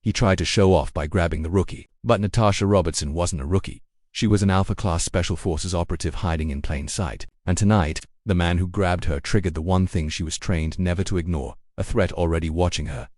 He tried to show off by grabbing the rookie, but Natasha Robertson wasn't a rookie. She was an Alpha-class Special Forces operative hiding in plain sight, and tonight, the man who grabbed her triggered the one thing she was trained never to ignore, a threat already watching her.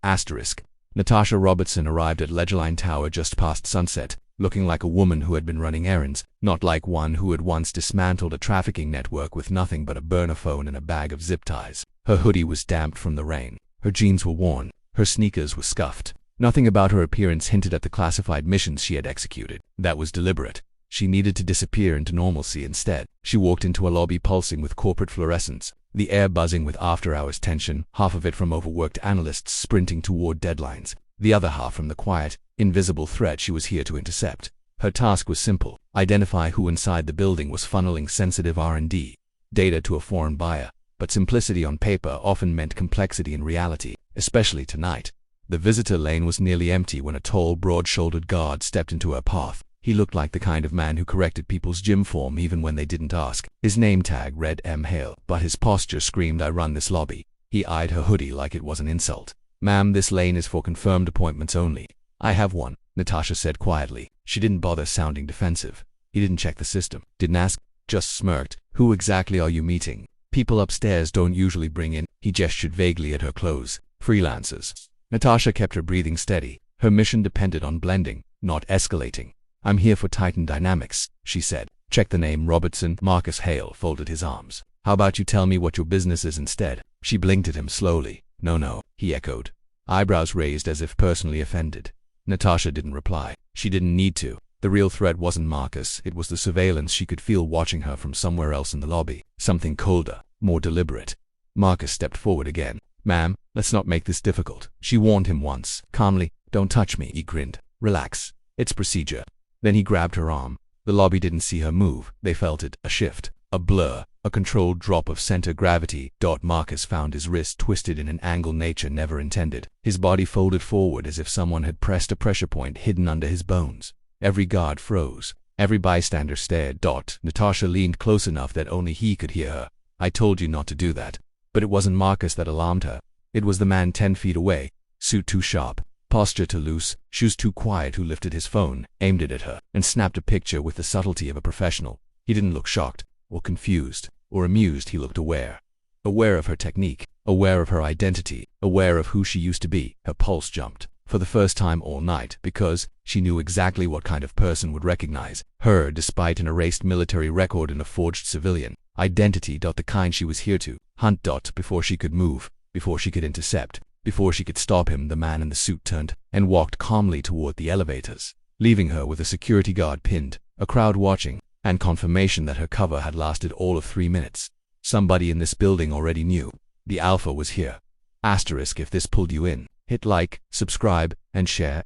Natasha Robertson arrived at Ledgerline Tower just past sunset, looking like a woman who had been running errands, not like one who had once dismantled a trafficking network with nothing but a burner phone and a bag of zip ties. Her hoodie was damp from the rain. Her jeans were worn. Her sneakers were scuffed. Nothing about her appearance hinted at the classified missions she had executed. That was deliberate. She needed to disappear into normalcy instead. She walked into a lobby pulsing with corporate fluorescence, the air buzzing with after-hours tension, half of it from overworked analysts sprinting toward deadlines, the other half from the quiet, invisible threat she was here to intercept. Her task was simple: identify who inside the building was funneling sensitive R&D data to a foreign buyer. But simplicity on paper often meant complexity in reality, especially tonight. The visitor lane was nearly empty when a tall, broad-shouldered guard stepped into her path. He looked like the kind of man who corrected people's gym form even when they didn't ask. His name tag read M. Hale, but his posture screamed, "I run this lobby." He eyed her hoodie like it was an insult. "Ma'am, this lane is for confirmed appointments only." "I have one," Natasha said quietly. She didn't bother sounding defensive. He didn't check the system, didn't ask, just smirked. "Who exactly are you meeting?" "People upstairs don't usually bring in." He gestured vaguely at her clothes. "Freelancers." Natasha kept her breathing steady. Her mission depended on blending, not escalating. "I'm here for Titan Dynamics," she said. "Check the name Robertson." Marcus Hale folded his arms. "How about you tell me what your business is instead?" She blinked at him slowly. "No," he echoed, eyebrows raised as if personally offended. Natasha didn't reply. She didn't need to. The real threat wasn't Marcus, it was the surveillance she could feel watching her from somewhere else in the lobby. Something colder, more deliberate. Marcus stepped forward again. "Ma'am, let's not make this difficult." She warned him once, calmly. "Don't touch me," he grinned. "Relax. It's procedure." Then he grabbed her arm. The lobby didn't see her move. They felt it, a shift, a blur, a controlled drop of center gravity. Marcus found his wrist twisted in an angle nature never intended. His body folded forward as if someone had pressed a pressure point hidden under his bones. Every guard froze. Every bystander stared. Natasha leaned close enough that only he could hear her. "I told you not to do that." But it wasn't Marcus that alarmed her. It was the man 10 feet away, suit too sharp, posture too loose, shoes too quiet, who lifted his phone, aimed it at her, and snapped a picture with the subtlety of a professional. He didn't look shocked, or confused, or amused. He looked aware. Aware of her technique, aware of her identity, aware of who she used to be. Her pulse jumped, for the first time all night, because she knew exactly what kind of person would recognize her despite an erased military record and a forged civilian identity. The kind she was here to hunt. Before she could move, before she could intercept, before she could stop him, the man in the suit turned and walked calmly toward the elevators, leaving her with a security guard pinned, a crowd watching, and confirmation that her cover had lasted all of 3 minutes. Somebody in this building already knew. The Alpha was here. If this pulled you in, hit like, subscribe, and share.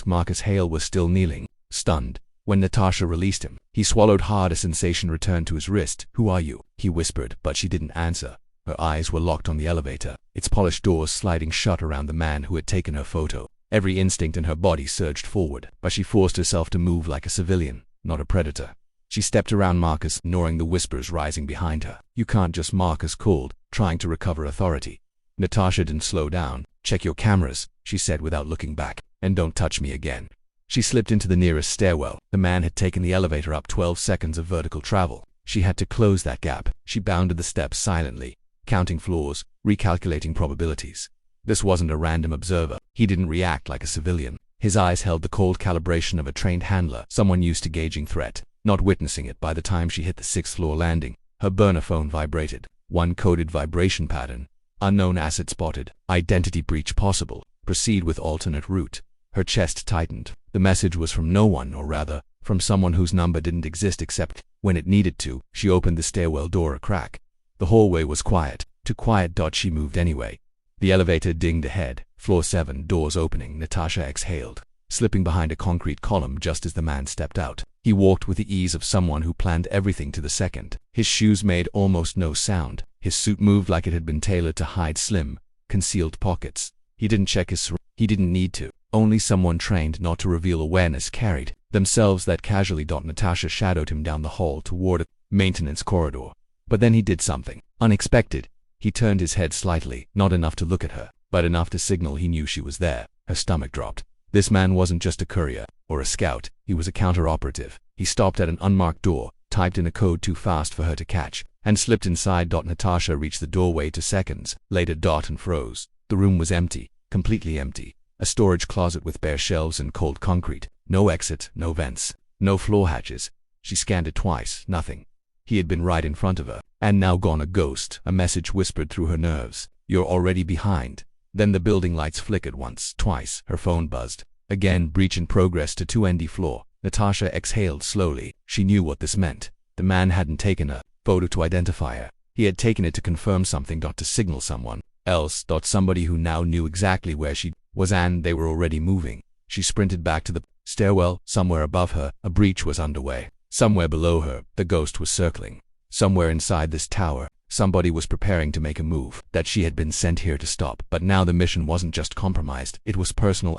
Marcus Hale was still kneeling, stunned. When Natasha released him, he swallowed hard. A sensation returned to his wrist. "Who are you?" he whispered, but she didn't answer. Her eyes were locked on the elevator, its polished doors sliding shut around the man who had taken her photo. Every instinct in her body surged forward, but she forced herself to move like a civilian, not a predator. She stepped around Marcus, ignoring the whispers rising behind her. "You can't just," Marcus called, trying to recover authority. Natasha didn't slow down. "Check your cameras," she said without looking back, "and don't touch me again." She slipped into the nearest stairwell. The man had taken the elevator up 12 seconds of vertical travel. She had to close that gap. She bounded the steps silently, counting floors, recalculating probabilities. This wasn't a random observer. He didn't react like a civilian. His eyes held the cold calibration of a trained handler, someone used to gauging threat, not witnessing it. By the time she hit the 6th-floor landing, her burner phone vibrated. One coded vibration pattern. Unknown asset spotted. Identity breach possible. Proceed with alternate route. Her chest tightened. The message was from no one, or rather, from someone whose number didn't exist except when it needed to. She opened the stairwell door a crack. The hallway was quiet. Too quiet. She moved anyway. The elevator dinged ahead. Floor 7, doors opening. Natasha exhaled, slipping behind a concrete column just as the man stepped out. He walked with the ease of someone who planned everything to the second. His shoes made almost no sound. His suit moved like it had been tailored to hide slim, concealed pockets. He didn't check his surroundings. He didn't need to. Only someone trained not to reveal awareness carried themselves that casually. Natasha shadowed him down the hall toward a maintenance corridor. But then he did something unexpected. He turned his head slightly, not enough to look at her, but enough to signal he knew she was there. Her stomach dropped. This man wasn't just a courier or a scout, he was a counter-operative. He stopped at an unmarked door, typed in a code too fast for her to catch, and slipped inside. Natasha reached the doorway 2 seconds later and froze. The room was empty, completely empty. A storage closet with bare shelves and cold concrete. No exit, no vents, no floor hatches. She scanned it twice, nothing. He had been right in front of her, and now gone a ghost. A message whispered through her nerves. You're already behind. Then the building lights flickered once, twice. Her phone buzzed. Again, breach in progress to 2nd floor. Natasha exhaled slowly. She knew what this meant. The man hadn't taken a photo to identify her. He had taken it to confirm something. To signal someone else. Somebody who now knew exactly where she was, and they were already moving. She sprinted back to the stairwell. Somewhere above her, a breach was underway. Somewhere below her, the ghost was circling. Somewhere inside this tower, somebody was preparing to make a move that she had been sent here to stop. But now the mission wasn't just compromised, it was personal.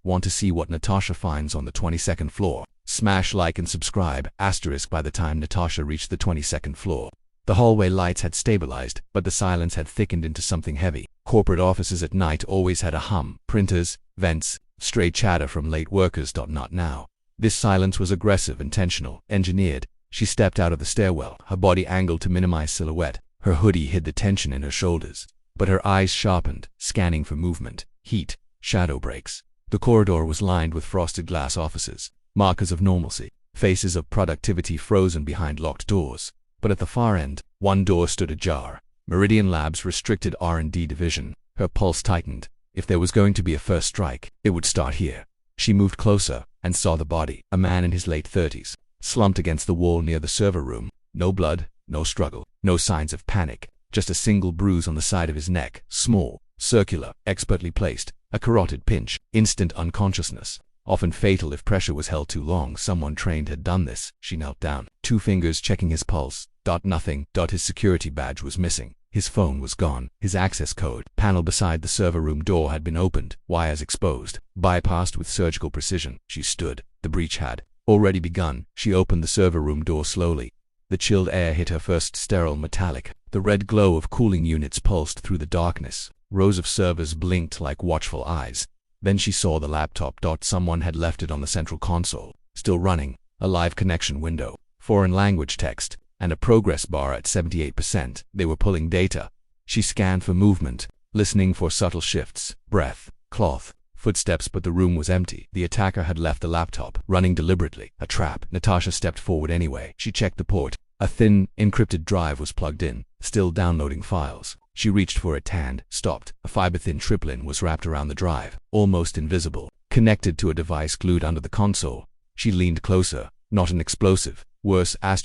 Want to see what Natasha finds on the 22nd floor? Smash like and subscribe. By the time Natasha reached the 22nd floor, the hallway lights had stabilized, but the silence had thickened into something heavy. Corporate offices at night always had a hum. Printers, vents, stray chatter from late workers. Not now. This silence was aggressive, intentional, engineered. She stepped out of the stairwell, her body angled to minimize silhouette. Her hoodie hid the tension in her shoulders, but her eyes sharpened, scanning for movement, heat, shadow breaks. The corridor was lined with frosted glass offices, markers of normalcy, faces of productivity frozen behind locked doors. But at the far end, one door stood ajar. Meridian Labs' restricted R&D division. Her pulse tightened. If there was going to be a first strike, it would start here. She moved closer and saw the body, a man in his late 30s, slumped against the wall near the server room. No blood, no struggle, no signs of panic, just a single bruise on the side of his neck, small, circular, expertly placed, a carotid pinch, instant unconsciousness, often fatal if pressure was held too long. Someone trained had done this. She knelt down, 2 fingers checking his pulse. Nothing. His security badge was missing. His phone was gone. His access code panel beside the server room door had been opened, wires exposed, bypassed with surgical precision. She stood. The breach had already begun. She opened the server room door slowly. The chilled air hit her first, sterile, metallic. The red glow of cooling units pulsed through the darkness. Rows of servers blinked like watchful eyes. Then she saw the laptop. Someone had left it on the central console, still running, a live connection window, foreign language text, and a progress bar at 78%. They were pulling data. She scanned for movement, listening for subtle shifts, breath, cloth, footsteps, but the room was empty. The attacker had left the laptop, running deliberately. A trap. Natasha stepped forward anyway. She checked the port. A thin, encrypted drive was plugged in, still downloading files. She reached for it and stopped. A fiber-thin tripling was wrapped around the drive, almost invisible, connected to a device glued under the console. She leaned closer. Not an explosive. Worse, a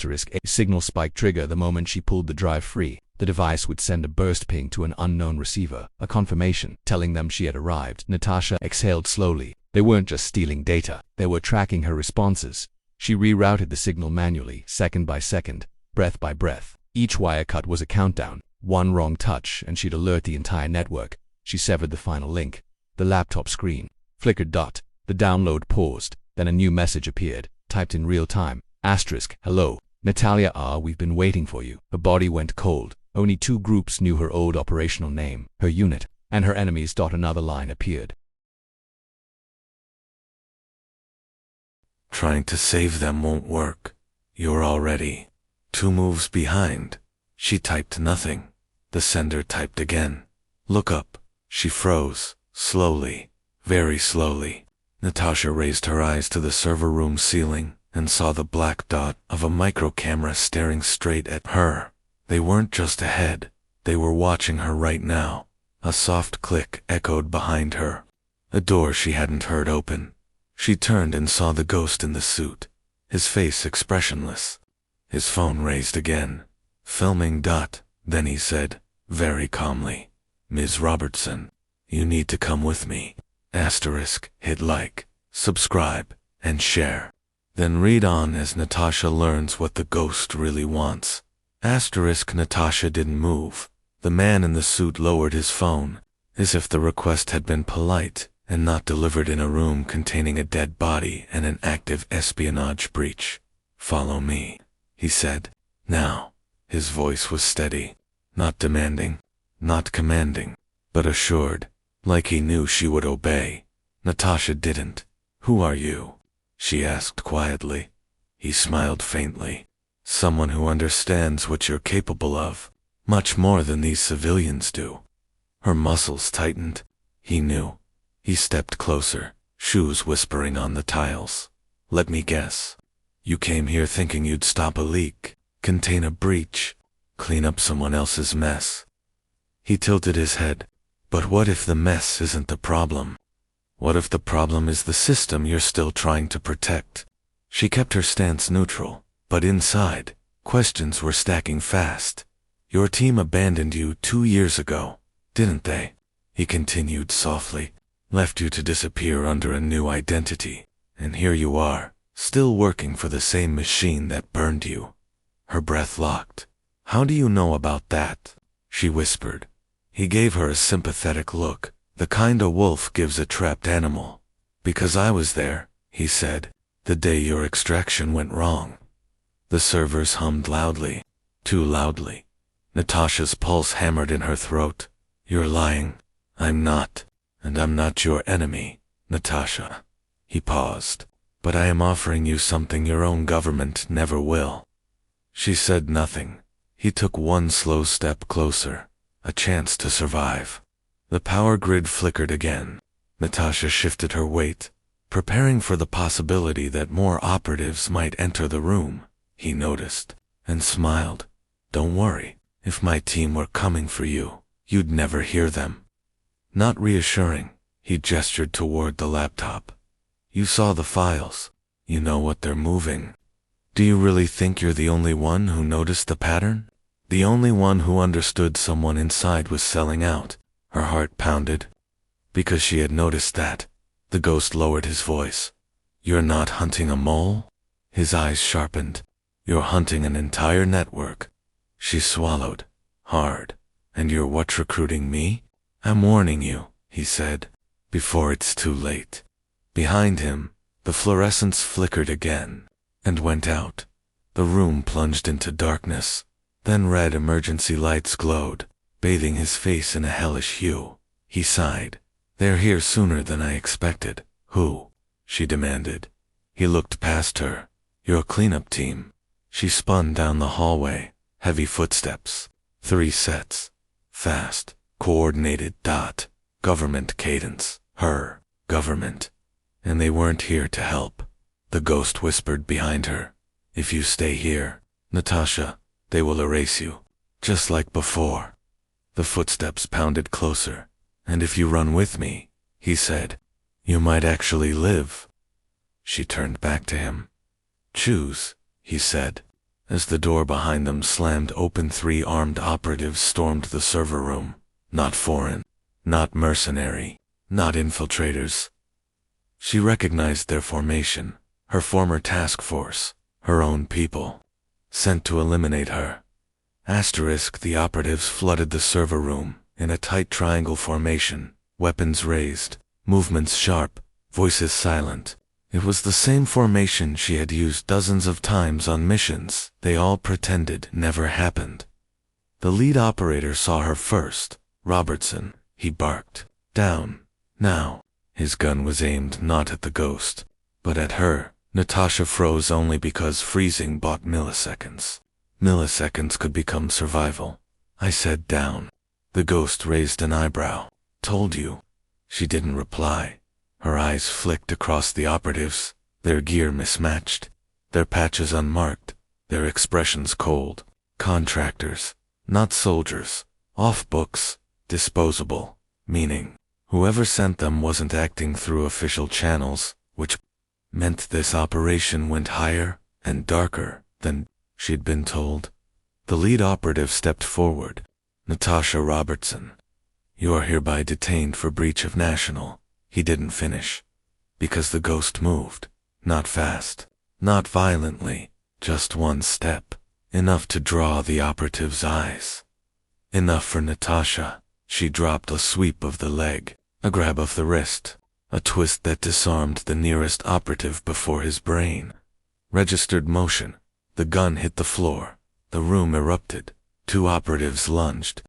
signal spike trigger. The moment she pulled the drive free, the device would send a burst ping to an unknown receiver, a confirmation telling them she had arrived. Natasha exhaled slowly. They weren't just stealing data, they were tracking her responses. She rerouted the signal manually, second by second, breath by breath. Each wire cut was a countdown. One wrong touch and she'd alert the entire network. She severed the final link. The laptop screen flickered. The download paused. Then a new message appeared, typed in real time. Hello, Natalia we've been waiting for you. Her body went cold. Only 2 groups knew her old operational name, her unit, and her enemies. Another line appeared. Trying to save them won't work. You're already 2 moves behind. She typed nothing. The sender typed again. Look up. She froze, slowly, very slowly. Natasha raised her eyes to the server room ceiling and saw the black dot of a micro camera staring straight at her. They weren't just ahead, they were watching her right now. A soft click echoed behind her. A door she hadn't heard open. She turned and saw the ghost in the suit, his face expressionless. His phone raised again. Filming. Then he said, very calmly, Ms. Robertson, you need to come with me. Hit like, subscribe, and share. Then read on as Natasha learns what the ghost really wants. Natasha didn't move. The man in the suit lowered his phone, as if the request had been polite and not delivered in a room containing a dead body and an active espionage breach. Follow me, he said. Now. His voice was steady, not demanding, not commanding, but assured, like he knew she would obey. Natasha didn't. Who are you? She asked quietly. He smiled faintly. Someone who understands what you're capable of, much more than these civilians do. Her muscles tightened. He knew. He stepped closer, shoes whispering on the tiles. Let me guess. You came here thinking you'd stop a leak, contain a breach, clean up someone else's mess. He tilted his head. But what if the mess isn't the problem? What if the problem is the system you're still trying to protect? She kept her stance neutral, but inside, questions were stacking fast. Your team abandoned you 2 years ago, didn't they? He continued softly. Left you to disappear under a new identity. And here you are, still working for the same machine that burned you. Her breath locked. How do you know about that? She whispered. He gave her a sympathetic look, the kind a wolf gives a trapped animal. Because I was there, he said, the day your extraction went wrong. The servers hummed loudly, too loudly. Natasha's pulse hammered in her throat. You're lying. I'm not. And I'm not your enemy, Natasha. He paused. But I am offering you something your own government never will. She said nothing. He took one slow step closer. A chance to survive. The power grid flickered again. Natasha shifted her weight, preparing for the possibility that more operatives might enter the room. He noticed, and smiled. Don't worry, if my team were coming for you, you'd never hear them. Not reassuring, he gestured toward the laptop. You saw the files. You know what they're moving. Do you really think you're the only one who noticed the pattern? The only one who understood someone inside was selling out. Her heart pounded. Because she had noticed that. The ghost lowered his voice. You're not hunting a mole? His eyes sharpened. You're hunting an entire network. She swallowed. Hard. And you're what, recruiting me? I'm warning you, he said, before it's too late. Behind him, the fluorescence flickered again, and went out. The room plunged into darkness. Then red emergency lights glowed, bathing his face in a hellish hue. He sighed. They're here sooner than I expected. Who? She demanded. He looked past her. Your cleanup team. She spun down the hallway. Heavy footsteps. 3 sets. Fast, coordinated dot. Government cadence. Her. Government. And they weren't here to help. The ghost whispered behind her. If you stay here, Natasha, they will erase you, just like before. The footsteps pounded closer. And if you run with me, he said, you might actually live. She turned back to him. Choose, he said. As the door behind them slammed open, 3 armed operatives stormed the server room. Not foreign, not mercenary, not infiltrators. She recognized their formation, her former task force, her own people. Sent to eliminate her. Asterisk, the operatives flooded the server room, in a tight triangle formation, weapons raised, movements sharp, voices silent. It was the same formation she had used dozens of times on missions they all pretended never happened. The lead operator saw her first. Robertson, he barked. Down. Now. His gun was aimed not at the ghost, but at her. Natasha froze only because freezing bought milliseconds. Milliseconds could become survival. I said down. The ghost raised an eyebrow. Told you. She didn't reply. Her eyes flicked across the operatives, their gear mismatched, their patches unmarked, their expressions cold. Contractors, not soldiers, off books, disposable, meaning whoever sent them wasn't acting through official channels, which meant this operation went higher and darker than she'd been told. The lead operative stepped forward. Natasha Robertson. You are hereby detained for breach of national. He didn't finish. Because the ghost moved. Not fast. Not violently. Just 1 step. Enough to draw the operative's eyes. Enough for Natasha. She dropped a sweep of the leg, a grab of the wrist, a twist that disarmed the nearest operative before his brain. Registered motion. The gun hit the floor. The room erupted. 2 operatives lunged.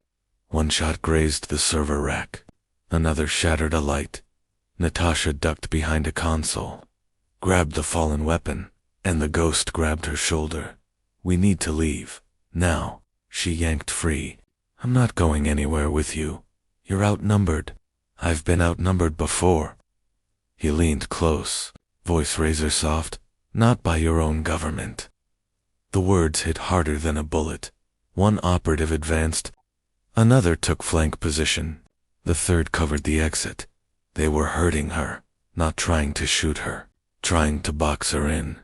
1 shot grazed the server rack. Another shattered a light. Natasha ducked behind a console, grabbed the fallen weapon, and the ghost grabbed her shoulder. "We need to leave. Now." She yanked free. "I'm not going anywhere with you. You're outnumbered. I've been outnumbered before." He leaned close, voice razor soft. "Not by your own government." The words hit harder than a bullet. One operative advanced. Another took flank position. The third covered the exit. They were hurting her, not trying to shoot her, trying to box her in.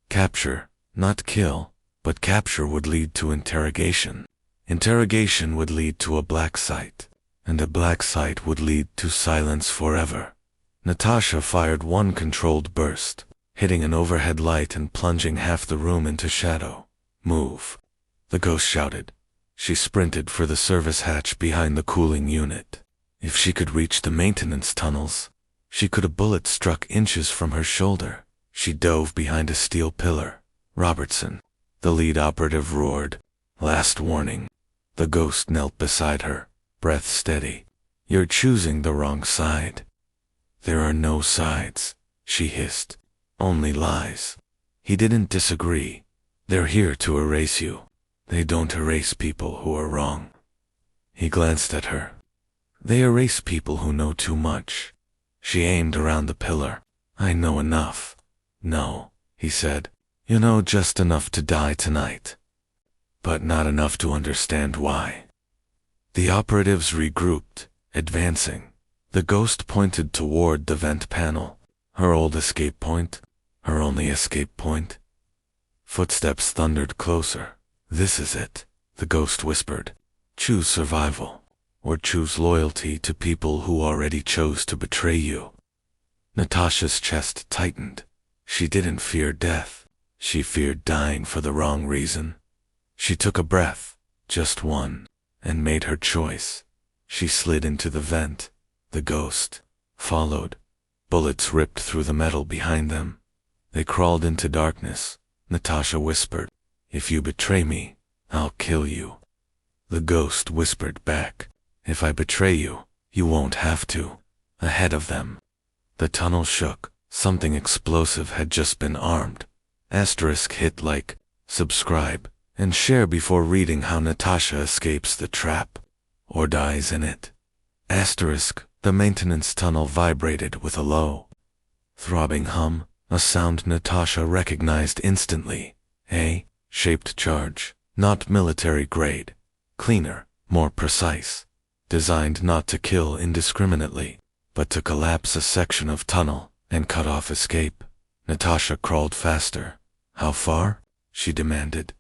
Capture, not kill, but capture would lead to interrogation. Interrogation would lead to a black site, and a black site would lead to silence forever. Natasha fired one controlled burst, hitting an overhead light and plunging half the room into shadow. "Move," the ghost shouted. She sprinted for the service hatch behind the cooling unit. If she could reach the maintenance tunnels, she could. A bullet struck inches from her shoulder. She dove behind a steel pillar. "Robertson," the lead operative roared. "Last warning." The ghost knelt beside her, breath steady. "You're choosing the wrong side." "There are no sides," she hissed. "Only lies." He didn't disagree. "They're here to erase you. They don't erase people who are wrong." He glanced at her. "They erase people who know too much." She aimed around the pillar. "I know enough." "No," he said. "You know just enough to die tonight, but not enough to understand why." The operatives regrouped, advancing. The ghost pointed toward the vent panel. Her old escape point, her only escape point. Footsteps thundered closer. "This is it," the ghost whispered. "Choose survival, or choose loyalty to people who already chose to betray you." Natasha's chest tightened. She didn't fear death. She feared dying for the wrong reason. She took a breath, just one, and made her choice. She slid into the vent. The ghost followed. Bullets ripped through the metal behind them. They crawled into darkness. Natasha whispered, "If you betray me, I'll kill you." The ghost whispered back, "If I betray you, you won't have to." Ahead of them, the tunnel shook. Something explosive had just been armed. Asterisk hit like, subscribe, and share before reading how Natasha escapes the trap, or dies in it. Asterisk, the maintenance tunnel vibrated with a low, throbbing hum, a sound Natasha recognized instantly. A-shaped charge, not military grade. Cleaner, more precise. Designed not to kill indiscriminately, but to collapse a section of tunnel and cut off escape. Natasha crawled faster. "How far?" she demanded.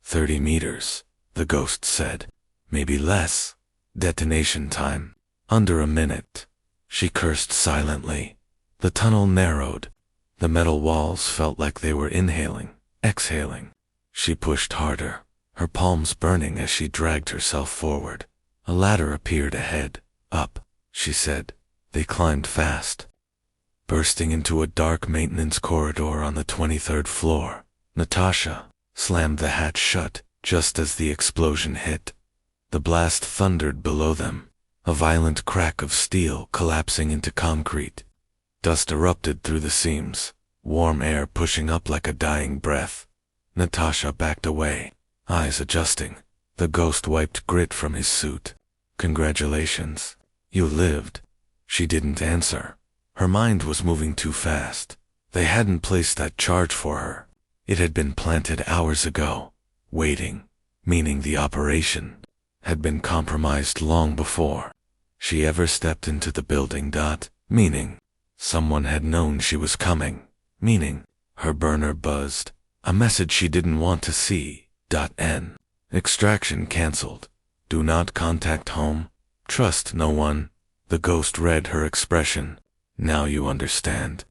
30 meters, the ghost said. "Maybe less." Detonation time. Under a minute. She cursed silently. The tunnel narrowed. The metal walls felt like they were inhaling, exhaling. She pushed harder, her palms burning as she dragged herself forward. A ladder appeared ahead. "Up," she said. They climbed fast, bursting into a dark maintenance corridor on the 23rd floor. Natasha slammed the hatch shut just as the explosion hit. The blast thundered below them, a violent crack of steel collapsing into concrete. Dust erupted through the seams, warm air pushing up like a dying breath. Natasha backed away, eyes adjusting. The ghost wiped grit from his suit. "Congratulations. You lived." She didn't answer. Her mind was moving too fast. They hadn't placed that charge for her. It had been planted hours ago, waiting, meaning the operation had been compromised long before she ever stepped into the building. Meaning someone had known she was coming. Meaning her burner buzzed. A message she didn't want to see. N. Extraction cancelled. Do not contact home. Trust no one. The ghost read her expression. "Now you understand."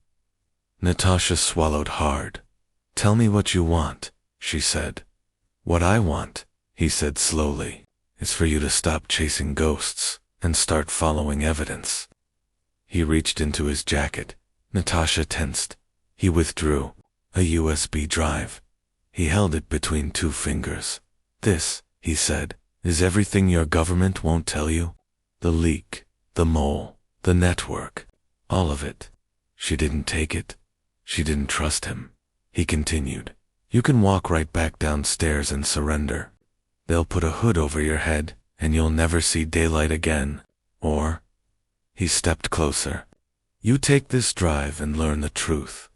Natasha swallowed hard. "Tell me what you want," she said. "What I want," he said slowly, "is for you to stop chasing ghosts and start following evidence." He reached into his jacket. Natasha tensed. He withdrew. A USB drive. He held it between two fingers. "This," he said, "is everything your government won't tell you. The leak, the mole, the network. All of it. She didn't take it. She didn't trust him. He continued. You can walk right back downstairs and surrender. They'll put a hood over your head, and you'll never see daylight again. Or, he stepped closer. You take this drive and learn the truth.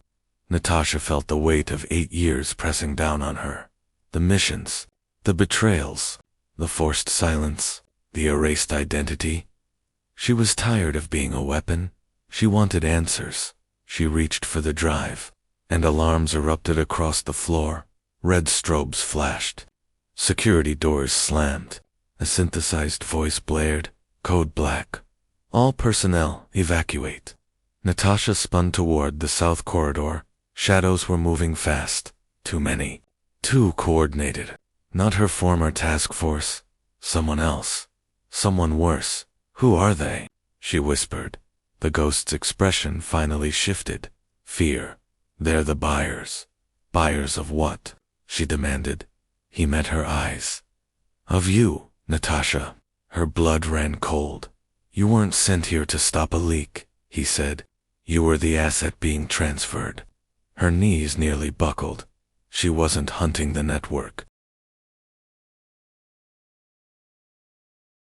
Natasha felt the weight of 8 years pressing down on her. The missions, the betrayals, the forced silence, the erased identity. She was tired of being a weapon. She wanted answers. She reached for the drive, and alarms erupted across the floor. Red strobes flashed. Security doors slammed. A synthesized voice blared. Code black. All personnel, evacuate. Natasha spun toward the south corridor. Shadows were moving fast. Too many. Too coordinated. Not her former task force. Someone else. Someone worse. Who are they? She whispered. The ghost's expression finally shifted. Fear. They're the buyers. Buyers of what? She demanded. He met her eyes. Of you, Natasha. Her blood ran cold. You weren't sent here to stop a leak, he said. You were the asset being transferred. Her knees nearly buckled. She wasn't hunting the network.